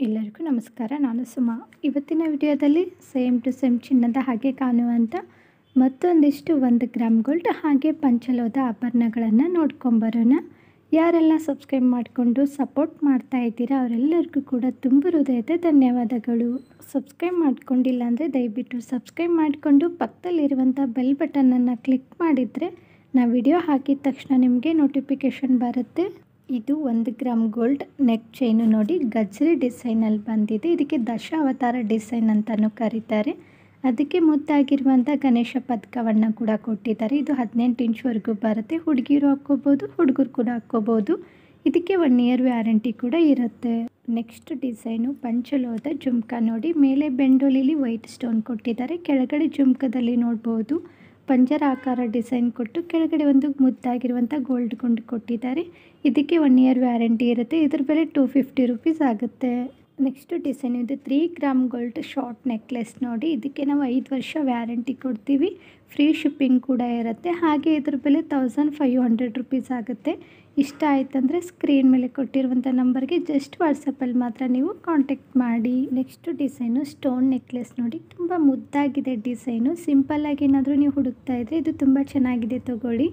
ಎಲ್ಲರಿಗೂ ನಮಸ್ಕಾರ. ನಾನು ಸುಮಾ. ಇವತ್ತಿನ ವಿಡಿಯೋದಲ್ಲಿ ಸೇಮ್ ಟು ಸೇಮ್ ಚಿನ್ನದ ಹಾಗೆ ಕಾಣುವಂಥ ಮತ್ತೊಂದಿಷ್ಟು 1 ಗ್ರಾಮ್ ಗೋಲ್ಡ್ ಹಾಗೆ ಪಂಚಲೋಹದ ಆಭರಣಗಳನ್ನು ನೋಡ್ಕೊಂಬರೋಣ. ಯಾರೆಲ್ಲ ಸಬ್ಸ್ಕ್ರೈಬ್ ಮಾಡಿಕೊಂಡು ಸಪೋರ್ಟ್ ಮಾಡ್ತಾ ಇದ್ದೀರಾ ಅವರೆಲ್ಲರಿಗೂ ಕೂಡ ತುಂಬ ಹೃದಯದ ಧನ್ಯವಾದಗಳು. ಸಬ್ಸ್ಕ್ರೈಬ್ ಮಾಡ್ಕೊಂಡಿಲ್ಲ ಅಂದರೆ ದಯವಿಟ್ಟು ಸಬ್ಸ್ಕ್ರೈಬ್ ಮಾಡಿಕೊಂಡು ಪಕ್ಕದಲ್ಲಿರುವಂಥ ಬೆಲ್ ಬಟನನ್ನು ಕ್ಲಿಕ್ ಮಾಡಿದರೆ ನಾವು ವಿಡಿಯೋ ಹಾಕಿದ ತಕ್ಷಣ ನಿಮಗೆ ನೋಟಿಫಿಕೇಷನ್ ಬರುತ್ತೆ. ಇದು 1 ಗ್ರಾಮ್ ಗೋಲ್ಡ್ ನೆಕ್ ಚೈನು ನೋಡಿ ಗಜ್ರಿ ಡಿಸೈನಲ್ಲಿ ಬಂದಿದೆ. ಇದಕ್ಕೆ ದಶಾವತಾರ ಡಿಸೈನ್ ಅಂತಲೂ ಕರೀತಾರೆ. ಅದಕ್ಕೆ ಮುದ್ದಾಗಿರುವಂಥ ಗಣೇಶ ಪದಕವನ್ನು ಕೂಡ ಕೊಟ್ಟಿದ್ದಾರೆ. ಇದು 18 ಇಂಚ್ವರೆಗೂ ಬರುತ್ತೆ. ಹುಡುಗಿರು ಹಾಕ್ಕೋಬೋದು, ಹುಡುಗರು ಕೂಡ ಹಾಕ್ಕೋಬೋದು. ಇದಕ್ಕೆ 1 ಇಯರ್ ವ್ಯಾರಂಟಿ ಕೂಡ ಇರುತ್ತೆ. ನೆಕ್ಸ್ಟ್ ಡಿಸೈನು ಪಂಚಲೋಹದ ಜುಮ್ಕ ನೋಡಿ. ಮೇಲೆ ಬೆಂಡೋಲಿಲಿ ವೈಟ್ ಸ್ಟೋನ್ ಕೊಟ್ಟಿದ್ದಾರೆ. ಕೆಳಗಡೆ ಜುಮ್ಕದಲ್ಲಿ ನೋಡ್ಬೋದು ಪಂಜರ ಆಕಾರ ಡಿಸೈನ್ ಕೊಟ್ಟು ಕೆಳಗಡೆ ಒಂದು ಮುದ್ದಾಗಿರುವಂಥ ಗೋಲ್ಡ್ ಗುಂಡು ಕೊಟ್ಟಿದ್ದಾರೆ. ಇದಕ್ಕೆ 1 ಇಯರ್ ವ್ಯಾರಂಟಿ ಇರುತ್ತೆ. ಇದ್ರ ಬೆಲೆ 250 ರುಪೀಸ್ ಆಗುತ್ತೆ. ನೆಕ್ಸ್ಟ್ ಡಿಸೈನ್ ಇದು 3 ಗ್ರಾಮ್ ಗೋಲ್ಡ್ ಶಾರ್ಟ್ ನೆಕ್ಲೆಸ್ ನೋಡಿ. ಇದಕ್ಕೆ ನಾವು 5 ವರ್ಷ ವ್ಯಾರಂಟಿ ಕೊಡ್ತೀವಿ. ಫ್ರೀ ಶಿಪ್ಪಿಂಗ್ ಕೂಡ ಇರುತ್ತೆ. ಹಾಗೆ ಇದ್ರ ಬೆಲೆ 1500 ರುಪೀಸ್ ಆಗುತ್ತೆ. ಇಷ್ಟ ಆಯ್ತಂದರೆ ಸ್ಕ್ರೀನ್ ಮೇಲೆ ಕೊಟ್ಟಿರುವಂಥ ನಂಬರ್ಗೆ ಜಸ್ಟ್ ವಾಟ್ಸಪ್ಪಲ್ಲಿ ಮಾತ್ರ ನೀವು ಕಾಂಟ್ಯಾಕ್ಟ್ ಮಾಡಿ. ನೆಕ್ಸ್ಟ್ ಡಿಸೈನು ಸ್ಟೋನ್ ನೆಕ್ಲೆಸ್ ನೋಡಿ. ತುಂಬ ಮುದ್ದಾಗಿದೆ ಡಿಸೈನು. ಸಿಂಪಲ್ಲಾಗಿ ಏನಾದರೂ ನೀವು ಹುಡುಕ್ತಾ ಇದ್ದರೆ ಇದು ತುಂಬ ಚೆನ್ನಾಗಿದೆ, ತಗೊಳ್ಳಿ.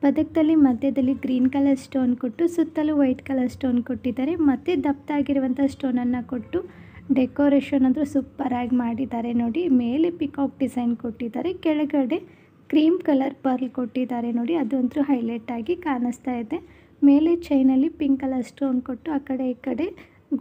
ಪದಕದಲ್ಲಿ ಮಧ್ಯದಲ್ಲಿ ಗ್ರೀನ್ ಕಲರ್ ಸ್ಟೋನ್ ಕೊಟ್ಟು ಸುತ್ತಲೂ ವೈಟ್ ಕಲರ್ ಸ್ಟೋನ್ ಕೊಟ್ಟಿದ್ದಾರೆ. ಮತ್ತು ದಪ್ಪದಾಗಿರುವಂಥ ಸ್ಟೋನನ್ನು ಕೊಟ್ಟು ಡೆಕೋರೇಷನ್ ಅಂದರೂ ಸೂಪರಾಗಿ ಮಾಡಿದ್ದಾರೆ ನೋಡಿ. ಮೇಲೆ ಪಿಕಾಕ್ ಡಿಸೈನ್ ಕೊಟ್ಟಿದ್ದಾರೆ. ಕೆಳಗಡೆ ಕ್ರೀಮ್ ಕಲರ್ ಪರ್ಲ್ ಕೊಟ್ಟಿದ್ದಾರೆ ನೋಡಿ. ಅದಂತೂ ಹೈಲೈಟ್ ಆಗಿ ಕಾಣಿಸ್ತಾ ಇದೆ. ಮೇಲೆ ಚೈನಲ್ಲಿ ಪಿಂಕ್ ಕಲರ್ ಸ್ಟೋನ್ ಕೊಟ್ಟು ಆ ಕಡೆ ಈ ಕಡೆ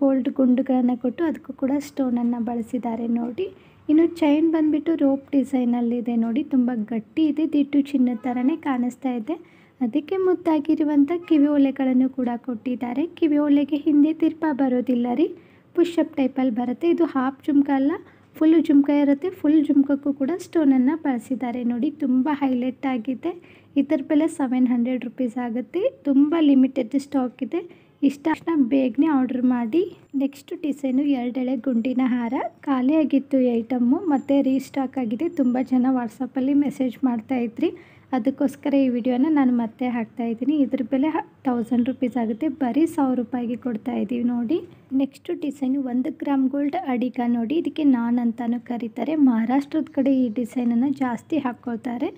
ಗೋಲ್ಡ್ ಗುಂಡುಗಳನ್ನು ಕೊಟ್ಟು ಅದಕ್ಕೂ ಕೂಡ ಸ್ಟೋನನ್ನು ಬಳಸಿದ್ದಾರೆ ನೋಡಿ. ಇನ್ನು ಚೈನ್ ಬಂದುಬಿಟ್ಟು ರೋಪ್ ಡಿಸೈನಲ್ಲಿದೆ ನೋಡಿ. ತುಂಬ ಗಟ್ಟಿ ಇದೆ. ದಿಟ್ಟು ಚಿನ್ನದ ಥರನೇ ಕಾಣಿಸ್ತಾ ಇದೆ. ಅದಕ್ಕೆ ಮುದ್ದಾಗಿರುವಂಥ ಕಿವಿ ಓಲೆಗಳನ್ನು ಕೂಡ ಕೊಟ್ಟಿದ್ದಾರೆ. ಕಿವಿ ಓಲೆಗೆ ಹಿಂದೆ ತಿರ್ಪ ಬರೋದಿಲ್ಲ ರೀ, ಪುಷಪ್ ಟೈಪಲ್ಲಿ ಬರುತ್ತೆ. ಇದು ಹಾಫ್ ಜುಮ್ಕ ಅಲ್ಲ, ಫುಲ್ ಜುಮ್ಕ ಇರುತ್ತೆ. ಫುಲ್ ಜುಮ್ಕಕ್ಕೂ ಕೂಡ ಸ್ಟೋನನ್ನು ಬಳಸಿದ್ದಾರೆ ನೋಡಿ. ತುಂಬ ಹೈಲೈಟ್ ಆಗಿದೆ. ಇದರ ಬೆಲೆ 700 ರುಪೀಸ್ ಆಗುತ್ತೆ. ತುಂಬ ಲಿಮಿಟೆಡ್ ಸ್ಟಾಕ್ ಇದೆ. ಇಷ್ಟ ಬೇಗನೆ ಆರ್ಡರ್ ಮಾಡಿ. ನೆಕ್ಸ್ಟ್ ಡಿಸೈನು 2 ಎಳೆ ಗುಂಡಿನ ಹಾರ. ಖಾಲಿ ಆಗಿತ್ತು ಈ ಐಟಮ್ಮು, ಮತ್ತು ರೀಸ್ಟಾಕ್ ಆಗಿದೆ. ತುಂಬ ಜನ ವಾಟ್ಸಪ್ಪಲ್ಲಿ ಮೆಸೇಜ್ ಮಾಡ್ತಾಯಿದ್ರಿ, ಅದಕ್ಕೋಸ್ಕರ ಈ ವಿಡಿಯೋನ ನಾನು ಮತ್ತೆ ಹಾಕ್ತಾಯಿದ್ದೀನಿ. ಇದ್ರ ಬೆಲೆ 1000 ರುಪೀಸ್ ಆಗುತ್ತೆ. ಬರೀ 1000 ರೂಪಾಯಿಗೆ ಕೊಡ್ತಾಯಿದ್ದೀವಿ ನೋಡಿ. ನೆಕ್ಸ್ಟ್ ಡಿಸೈನು 1 ಗ್ರಾಮ್ ಗೋಲ್ಡ್ ಅಡಿಗ ನೋಡಿ. ಇದಕ್ಕೆ ನಾನ್ ಅಂತಲೂ ಕರೀತಾರೆ. ಮಹಾರಾಷ್ಟ್ರದ ಕಡೆ ಈ ಡಿಸೈನನ್ನು ಜಾಸ್ತಿ ಹಾಕ್ಕೋತಾರೆ.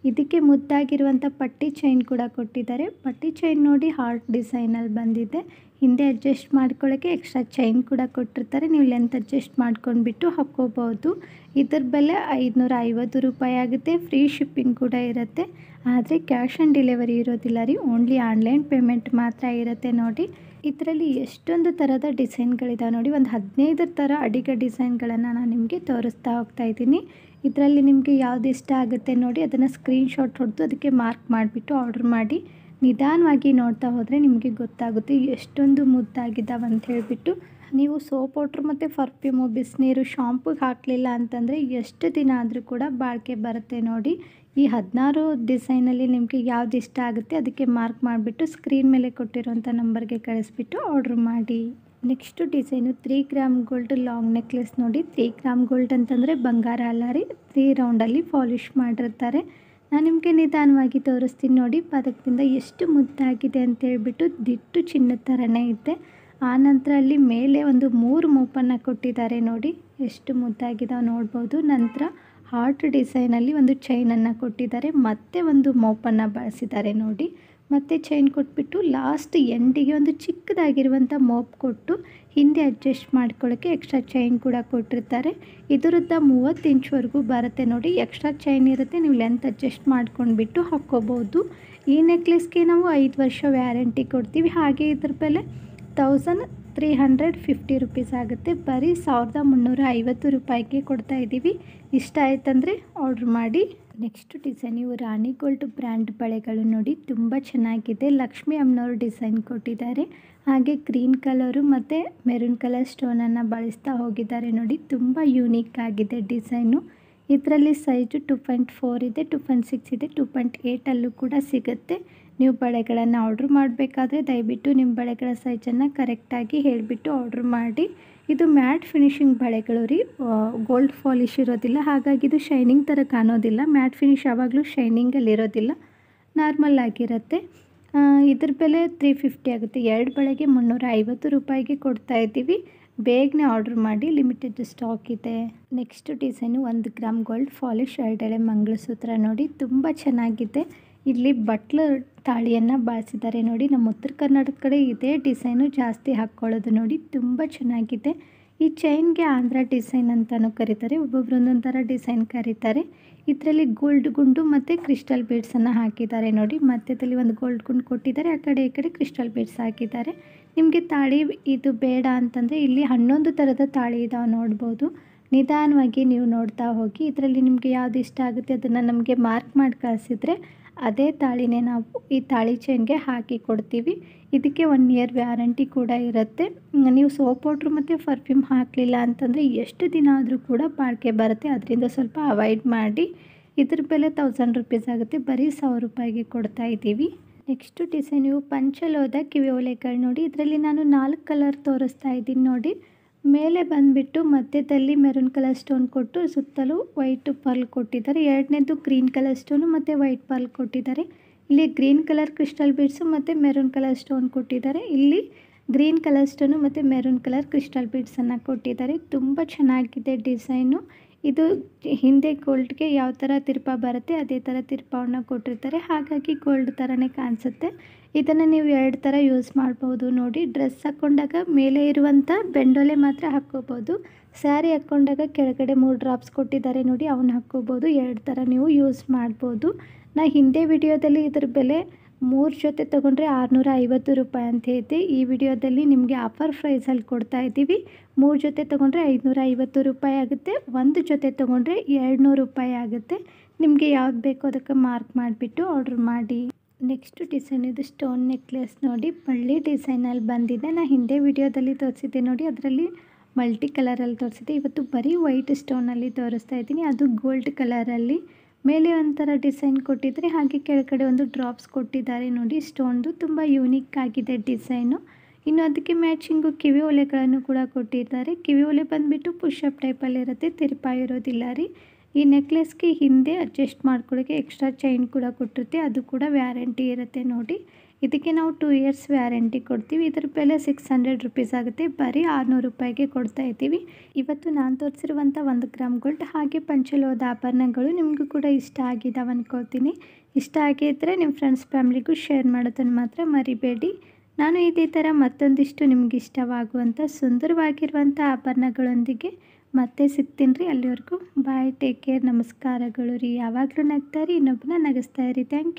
ಇದಕ್ಕೆ ಮುದ್ದಾಗಿರುವಂಥ ಪಟ್ಟಿ ಚೈನ್ ಕೂಡ ಕೊಟ್ಟಿದ್ದಾರೆ. ಪಟ್ಟಿ ಚೈನ್ ನೋಡಿ ಹಾರ್ಟ್ ಡಿಸೈನಲ್ಲಿ ಬಂದಿದೆ. ಹಿಂದೆ ಅಡ್ಜಸ್ಟ್ ಮಾಡ್ಕೊಳ್ಳೋಕ್ಕೆ ಎಕ್ಸ್ಟ್ರಾ ಚೈನ್ ಕೂಡ ಕೊಟ್ಟಿರ್ತಾರೆ. ನೀವು ಲೆಂತ್ ಅಡ್ಜಸ್ಟ್ ಮಾಡ್ಕೊಂಡ್ಬಿಟ್ಟು ಹಾಕ್ಕೋಬೋದು. ಇದ್ರ ಬೆಲೆ 550 ರೂಪಾಯಿ ಆಗುತ್ತೆ. ಫ್ರೀ ಶಿಪ್ಪಿಂಗ್ ಕೂಡ ಇರುತ್ತೆ. ಆದರೆ ಕ್ಯಾಶ್ ಆನ್ ಡೆಲಿವರಿ ಇರೋದಿಲ್ಲ ರೀ, ಓನ್ಲಿ ಆನ್ಲೈನ್ ಪೇಮೆಂಟ್ ಮಾತ್ರ ಇರುತ್ತೆ ನೋಡಿ. ಇದರಲ್ಲಿ ಎಷ್ಟೊಂದು ಥರದ ಡಿಸೈನ್ಗಳಿದಾವೆ ನೋಡಿ. ಒಂದು 15 ಥರ ಅಡಿಗೆ ಡಿಸೈನ್ಗಳನ್ನು ನಾನು ನಿಮಗೆ ತೋರಿಸ್ತಾ ಹೋಗ್ತಾ ಇದ್ದೀನಿ. ಇದರಲ್ಲಿ ನಿಮಗೆ ಯಾವ್ದು ಇಷ್ಟ ಆಗುತ್ತೆ ನೋಡಿ, ಅದನ್ನು ಸ್ಕ್ರೀನ್ಶಾಟ್ ಹೊಡೆದು ಅದಕ್ಕೆ ಮಾರ್ಕ್ ಮಾಡಿಬಿಟ್ಟು ಆರ್ಡರ್ ಮಾಡಿ. ನಿಧಾನವಾಗಿ ನೋಡ್ತಾ ಹೋದರೆ ನಿಮಗೆ ಗೊತ್ತಾಗುತ್ತೆ ಎಷ್ಟೊಂದು ಮುದ್ದಾಗಿದ್ದಾವೆ ಅಂತ ಹೇಳಿಬಿಟ್ಟು. ನೀವು ಸೋಪ್ ವಾಟ್ರ್ ಮತ್ತು ಪರ್ಫ್ಯೂಮು, ಬಿಸಿನೀರು, ಶಾಂಪುಗೆ ಹಾಕಲಿಲ್ಲ ಅಂತಂದರೆ ಎಷ್ಟು ದಿನ ಆದರೂ ಕೂಡ ಬಾಳಿಕೆ ಬರುತ್ತೆ ನೋಡಿ. ಈ 16 ಡಿಸೈನಲ್ಲಿ ನಿಮಗೆ ಯಾವ್ದು ಇಷ್ಟ ಆಗುತ್ತೆ ಅದಕ್ಕೆ ಮಾರ್ಕ್ ಮಾಡಿಬಿಟ್ಟು ಸ್ಕ್ರೀನ್ ಮೇಲೆ ಕೊಟ್ಟಿರುವಂಥ ನಂಬರ್ಗೆ ಕಳಿಸ್ಬಿಟ್ಟು ಆರ್ಡ್ರ್ ಮಾಡಿ. Next design 3 gram gold long necklace ನೋಡಿ. 3 ಗ್ರಾಮ್ ಗೋಲ್ಡ್ ಅಂತಂದರೆ ಬಂಗಾರ ಅಲ್ಲ ರೀ, 3 ರೌಂಡಲ್ಲಿ ಪಾಲಿಷ್ ಮಾಡಿರ್ತಾರೆ. ನಾನು ನಿಮಗೆ ನಿಧಾನವಾಗಿ ತೋರಿಸ್ತೀನಿ ನೋಡಿ. ಪದಕದಿಂದ ಎಷ್ಟು ಮುದ್ದಾಗಿದೆ ಅಂತೇಳ್ಬಿಟ್ಟು ದಿಟ್ಟು ಚಿನ್ನದ ಥರನೇ ಇದೆ. ಆನಂತರ ಅಲ್ಲಿ ಮೇಲೆ ಒಂದು 3 ಮೋಪನ್ನು ಕೊಟ್ಟಿದ್ದಾರೆ ನೋಡಿ, ಎಷ್ಟು ಮುದ್ದಾಗಿದ್ದಾವೆ ನೋಡ್ಬೋದು. ನಂತರ ಹಾರ್ಟ್ ಡಿಸೈನಲ್ಲಿ ಒಂದು ಚೈನನ್ನು ಕೊಟ್ಟಿದ್ದಾರೆ. ಮತ್ತೆ ಒಂದು ಮೋಪನ್ನು ಬಳಸಿದ್ದಾರೆ ನೋಡಿ. ಮತ್ತು ಚೈನ್ ಕೊಟ್ಬಿಟ್ಟು ಲಾಸ್ಟ್ ಎಂಡಿಗೆ ಒಂದು ಚಿಕ್ಕದಾಗಿರುವಂಥ ಮೋಪ್ ಕೊಟ್ಟು ಹಿಂದೆ ಅಡ್ಜಸ್ಟ್ ಮಾಡ್ಕೊಳ್ಳೋಕ್ಕೆ ಎಕ್ಸ್ಟ್ರಾ ಚೈನ್ ಕೂಡ ಕೊಟ್ಟಿರ್ತಾರೆ. ಇದರದ್ದು 30 ಇಂಚ್ವರೆಗೂ ಬರುತ್ತೆ ನೋಡಿ. ಎಕ್ಸ್ಟ್ರಾ ಚೈನ್ ಇರುತ್ತೆ, ನೀವು ಲೆಂತ್ ಅಡ್ಜಸ್ಟ್ ಮಾಡ್ಕೊಂಡ್ಬಿಟ್ಟು ಹಾಕ್ಕೋಬೋದು. ಈ ನೆಕ್ಲೆಸ್ಗೆ ನಾವು 5 ವರ್ಷ ವ್ಯಾರಂಟಿ ಕೊಡ್ತೀವಿ. ಹಾಗೆ ಇದ್ರ ಬೆಲೆ 1350 ರುಪೀಸ್ ಆಗುತ್ತೆ. ಬರೀ 1350 ರೂಪಾಯಿಗೆ ಕೊಡ್ತಾಯಿದ್ದೀವಿ. ಇಷ್ಟ ಆಯ್ತಂದರೆ ಆರ್ಡ್ರ್ ಮಾಡಿ. ನೆಕ್ಸ್ಟ್ ಡಿಸೈನ್ ಇವು ರಾಣಿ ಗೋಲ್ಡ್ ಬ್ರ್ಯಾಂಡ್ ಬಳೆಗಳು ನೋಡಿ. ತುಂಬ ಚೆನ್ನಾಗಿದೆ. ಲಕ್ಷ್ಮಿ ಅಮ್ಮನವರು ಡಿಸೈನ್ ಕೊಟ್ಟಿದ್ದಾರೆ. ಹಾಗೆ ಗ್ರೀನ್ ಕಲರು ಮತ್ತು ಮೆರೂನ್ ಕಲರ್ ಸ್ಟೋನನ್ನು ಬಳಸ್ತಾ ಹೋಗಿದ್ದಾರೆ ನೋಡಿ. ತುಂಬ ಯೂನಿಕ್ ಆಗಿದೆ ಡಿಸೈನು. ಇದರಲ್ಲಿ ಸೈಜು 2.4 ಇದೆ, 2.6 ಇದೆ, 2.8 ಕೂಡ ಸಿಗುತ್ತೆ. ನೀವು ಬಳೆಗಳನ್ನು ಆರ್ಡ್ರ್ ಮಾಡಬೇಕಾದ್ರೆ ದಯವಿಟ್ಟು ನಿಮ್ಮ ಬಳೆಗಳ ಸೈಜನ್ನು ಕರೆಕ್ಟಾಗಿ ಹೇಳಿಬಿಟ್ಟು ಆರ್ಡ್ರ್ ಮಾಡಿ. ಇದು ಮ್ಯಾಟ್ ಫಿನಿಶಿಂಗ್ ಬಳೆಗಳು ರೀ, ಗೋಲ್ಡ್ ಪಾಲಿಶ್ ಇರೋದಿಲ್ಲ. ಹಾಗಾಗಿ ಇದು ಶೈನಿಂಗ್ ಥರ ಕಾಣೋದಿಲ್ಲ. ಮ್ಯಾಟ್ ಫಿನಿಶ್ ಯಾವಾಗಲೂ ಶೈನಿಂಗಲ್ಲಿ ಇರೋದಿಲ್ಲ, ನಾರ್ಮಲ್ ಆಗಿರುತ್ತೆ. ಇದ್ರ ಬೆಲೆ 350 ಆಗುತ್ತೆ. 2 ಬಳೆಗೆ 350 ರೂಪಾಯಿಗೆ ಕೊಡ್ತಾಯಿದ್ದೀವಿ. ಬೇಗನೆ ಆರ್ಡ್ರ್ ಮಾಡಿ, ಲಿಮಿಟೆಡ್ ಸ್ಟಾಕ್ ಇದೆ. Next design 1 gram gold polish 2 ಎಳೆ ಮಂಗಳಸೂತ್ರ ನೋಡಿ, ತುಂಬ ಚೆನ್ನಾಗಿದೆ. ಇಲ್ಲಿ ಬಟ್ಲು ತಾಳಿಯನ್ನು ಬಳಸಿದ್ದಾರೆ ನೋಡಿ. ನಮ್ಮ ಉತ್ತರ ಕರ್ನಾಟಕ ಕಡೆ ಇದೇ ಡಿಸೈನು ಜಾಸ್ತಿ ಹಾಕ್ಕೊಳ್ಳೋದು ನೋಡಿ, ತುಂಬ ಚೆನ್ನಾಗಿದೆ. ಈ ಚೈನ್ಗೆ ಆಂಧ್ರ ಡಿಸೈನ್ ಅಂತಲೂ ಕರೀತಾರೆ, ಒಬ್ಬೊಬ್ರು ಒಂದೊಂದು ಥರ ಡಿಸೈನ್ ಕರೀತಾರೆ. ಇದರಲ್ಲಿ ಗೋಲ್ಡ್ ಗುಂಡು ಮತ್ತು ಕ್ರಿಸ್ಟಲ್ ಬೀಡ್ಸನ್ನು ಹಾಕಿದ್ದಾರೆ ನೋಡಿ. ಮಧ್ಯದಲ್ಲಿ ಒಂದು ಗೋಲ್ಡ್ ಗುಂಡು ಕೊಟ್ಟಿದ್ದಾರೆ, ಆ ಕಡೆ ಈ ಕಡೆ ಕ್ರಿಸ್ಟಲ್ ಬೀಡ್ಸ್ ಹಾಕಿದ್ದಾರೆ. ನಿಮಗೆ ತಾಳಿ ಇದು ಬೇಡ ಅಂತಂದರೆ ಇಲ್ಲಿ 11 ಥರದ ತಾಳಿ ಇದಾವೆ ನೋಡ್ಬೋದು. ನಿಧಾನವಾಗಿ ನೀವು ನೋಡ್ತಾ ಹೋಗಿ. ಇದರಲ್ಲಿ ನಿಮಗೆ ಯಾವುದು ಇಷ್ಟ ಆಗುತ್ತೆ ಅದನ್ನು ನಮಗೆ ಮಾರ್ಕ್ ಮಾಡಿ ಕಳಿಸಿದ್ರೆ ಅದೇ ತಾಳಿನೇ ನಾವು ಈ ತಾಳಿ ಚೈನ್ಗೆ ಹಾಕಿ ಕೊಡ್ತೀವಿ. ಇದಕ್ಕೆ 1 ಇಯರ್ ವ್ಯಾರಂಟಿ ಕೂಡ ಇರುತ್ತೆ. ನೀವು ಸೋಪ್ ಪೌಡ್ರು ಮತ್ತು ಪರ್ಫ್ಯೂಮ್ ಹಾಕಲಿಲ್ಲ ಅಂತಂದರೆ ಎಷ್ಟು ದಿನ ಆದರೂ ಕೂಡ ಬಾಳಿಕೆ ಬರುತ್ತೆ. ಅದರಿಂದ ಸ್ವಲ್ಪ ಅವಾಯ್ಡ್ ಮಾಡಿ. ಇದ್ರ ಬೆಲೆ 1000 ರುಪೀಸ್ ಆಗುತ್ತೆ, ಬರೀ 1000 ರೂಪಾಯಿಗೆ ಕೊಡ್ತಾ ಇದ್ದೀವಿ. ನೆಕ್ಸ್ಟು ಡಿಸೈನ್ ಇವು ಪಂಚಲೋದ ಕಿವಿ ಓಲೆಗಳು ನೋಡಿ. ಇದರಲ್ಲಿ ನಾನು 4 ಕಲರ್ ತೋರಿಸ್ತಾ ಇದ್ದೀನಿ ನೋಡಿ. ಮೇಲೆ ಬಂದುಬಿಟ್ಟು ಮಧ್ಯದಲ್ಲಿ ಮೆರೂನ್ ಕಲರ್ ಸ್ಟೋನ್ ಕೊಟ್ಟು ಸುತ್ತಲೂ ವೈಟ್ ಪರ್ಲ್ ಕೊಟ್ಟಿದ್ದಾರೆ. ಎರಡನೇದು ಗ್ರೀನ್ ಕಲರ್ ಸ್ಟೋನು ಮತ್ತು ವೈಟ್ ಪರ್ಲ್ ಕೊಟ್ಟಿದ್ದಾರೆ. ಇಲ್ಲಿ ಗ್ರೀನ್ ಕಲರ್ ಕ್ರಿಸ್ಟಲ್ ಬೀಡ್ಸು ಮತ್ತು ಮೆರೂನ್ ಕಲರ್ ಸ್ಟೋನ್ ಕೊಟ್ಟಿದ್ದಾರೆ. ಇಲ್ಲಿ ಗ್ರೀನ್ ಕಲರ್ ಸ್ಟೋನು ಮತ್ತು ಮೆರೂನ್ ಕಲರ್ ಕ್ರಿಸ್ಟಲ್ ಬೀಡ್ಸನ್ನು ಕೊಟ್ಟಿದ್ದಾರೆ. ತುಂಬ ಚೆನ್ನಾಗಿದೆ ಡಿಸೈನು. ಇದು ಹಿಂದೆ ಗೋಲ್ಡ್ಗೆ ಯಾವ ಥರ ತಿರ್ಪ ಬರುತ್ತೆ ಅದೇ ಥರ ತಿರ್ಪವನ್ನು ಕೊಟ್ಟಿರ್ತಾರೆ, ಹಾಗಾಗಿ ಗೋಲ್ಡ್ ಥರನೇ ಕಾಣಿಸುತ್ತೆ. ಇದನ್ನು ನೀವು 2 ಥರ ಯೂಸ್ ಮಾಡ್ಬೋದು ನೋಡಿ. ಡ್ರೆಸ್ ಹಾಕ್ಕೊಂಡಾಗ ಮೇಲೆ ಇರುವಂಥ ಬೆಂಡೋಲೆ ಮಾತ್ರ ಹಾಕ್ಕೋಬೋದು. ಸ್ಯಾರಿ ಹಾಕ್ಕೊಂಡಾಗ ಕೆಳಗಡೆ 3 ಡ್ರಾಪ್ಸ್ ಕೊಟ್ಟಿದ್ದಾರೆ ನೋಡಿ, ಅವನ್ನ ಹಾಕ್ಕೋಬೋದು. 2 ಥರ ನೀವು ಯೂಸ್ ಮಾಡ್ಬೋದು. ನಾ ಹಿಂದೆ ವಿಡಿಯೋದಲ್ಲಿ ಇದ್ರ ಬೆಲೆ 3 ಜೊತೆ ತೊಗೊಂಡ್ರೆ 650 ರೂಪಾಯಿ ಅಂತ ಐತೆ. ಈ ವಿಡಿಯೋದಲ್ಲಿ ನಿಮಗೆ ಆಫರ್ ಪ್ರೈಸಲ್ಲಿ ಕೊಡ್ತಾ ಇದ್ದೀವಿ. 3 ಜೊತೆ ತೊಗೊಂಡ್ರೆ 550 ರೂಪಾಯಿ ಆಗುತ್ತೆ. 1 ಜೊತೆ ತೊಗೊಂಡ್ರೆ 200 ರೂಪಾಯಿ ಆಗುತ್ತೆ. ನಿಮಗೆ ಯಾವ್ದು ಬೇಕೋ ಅದಕ್ಕೆ ಮಾರ್ಕ್ ಮಾಡಿಬಿಟ್ಟು ಆರ್ಡ್ರ್ ಮಾಡಿ. ನೆಕ್ಸ್ಟ್ ಡಿಸೈನ್ ಇದು ಸ್ಟೋನ್ ನೆಕ್ಲೆಸ್ ನೋಡಿ, ಬಳ್ಳಿ ಡಿಸೈನಲ್ಲಿ ಬಂದಿದೆ. ನಾನು ಹಿಂದೆ ವಿಡಿಯೋದಲ್ಲಿ ತೋರಿಸಿದ್ದೆ ನೋಡಿ, ಅದರಲ್ಲಿ ಮಲ್ಟಿ ಕಲರಲ್ಲಿ ತೋರಿಸಿದ್ದೆ. ಇವತ್ತು ಬರೀ ವೈಟ್ ಸ್ಟೋನಲ್ಲಿ ತೋರಿಸ್ತಾ ಇದ್ದೀನಿ, ಅದು ಗೋಲ್ಡ್ ಕಲರಲ್ಲಿ. ಮೇಲೆ ಒಂಥರ ಡಿಸೈನ್ ಕೊಟ್ಟಿದ್ದಾರೆ, ಹಾಗೆ ಕೆಳಗಡೆ ಒಂದು ಡ್ರಾಪ್ಸ್ ಕೊಟ್ಟಿದ್ದಾರೆ ನೋಡಿ. ಸ್ಟೋನ್ದು ತುಂಬ ಯೂನಿಕ್ ಆಗಿದೆ ಡಿಸೈನು. ಇನ್ನು ಅದಕ್ಕೆ ಮ್ಯಾಚಿಂಗು ಕಿವಿ ಓಲೆಗಳನ್ನು ಕೂಡ ಕೊಟ್ಟಿದ್ದಾರೆ. ಕಿವಿ ಓಲೆ ಬಂದುಬಿಟ್ಟು ಪುಷಪ್ ಟೈಪಲ್ಲಿರುತ್ತೆ, ತಿರುಪ ಇರೋದಿಲ್ಲ ರೀ. ಈ ನೆಕ್ಲೆಸ್ಗೆ ಹಿಂದೆ ಅಡ್ಜಸ್ಟ್ ಮಾಡ್ಕೊಳ್ಳೋಕ್ಕೆ ಎಕ್ಸ್ಟ್ರಾ ಚೈನ್ ಕೂಡ ಕೊಟ್ಟಿರುತ್ತೆ, ಅದು ಕೂಡ ವ್ಯಾರಂಟಿ ಇರುತ್ತೆ ನೋಡಿ. ಇದಕ್ಕೆ ನಾವು 2 ಇಯರ್ಸ್ ವ್ಯಾರಂಟಿ ಕೊಡ್ತೀವಿ. ಇದರ ಬೆಲೆ 600 ರುಪೀಸ್ ಆಗುತ್ತೆ, ಬರೀ 600 ರೂಪಾಯಿಗೆ ಕೊಡ್ತಾ ಇದ್ದೀವಿ. ಇವತ್ತು ನಾನು ತೋರಿಸಿರುವಂಥ 1 ಗ್ರಾಮ್ ಗೋಲ್ಡ್ ಹಾಗೆ ಪಂಚಲೋಹದ ಆಭರಣಗಳು ನಿಮಗೂ ಕೂಡ ಇಷ್ಟ ಆಗಿದ್ದಾವೆ ಅಂದ್ಕೊಳ್ತೀನಿ. ಇಷ್ಟ ಆಗಿದ್ದರೆ ನಿಮ್ಮ ಫ್ರೆಂಡ್ಸ್ ಫ್ಯಾಮ್ಲಿಗೂ ಶೇರ್ ಮಾಡೋದನ್ನು ಮಾತ್ರ ಮರಿಬೇಡಿ. ನಾನು ಇದೇ ಥರ ಮತ್ತೊಂದಿಷ್ಟು ನಿಮ್ಗೆ ಇಷ್ಟವಾಗುವಂಥ ಸುಂದರವಾಗಿರುವಂಥ ಆಭರಣಗಳೊಂದಿಗೆ ಮತ್ತೆ ಸಿಗ್ತೀನಿ ರೀ. ಅಲ್ಲಿವರೆಗೂ ಬಾಯ್, ಟೇಕ್ ಕೇರ್, ನಮಸ್ಕಾರಗಳು ರೀ. ಯಾವಾಗಲೂ ನಗ್ತಾ ಇರಿ, ಇನ್ನೊಬ್ಬನ ನಗಿಸ್ತಾ ಇರಿ. Thank you.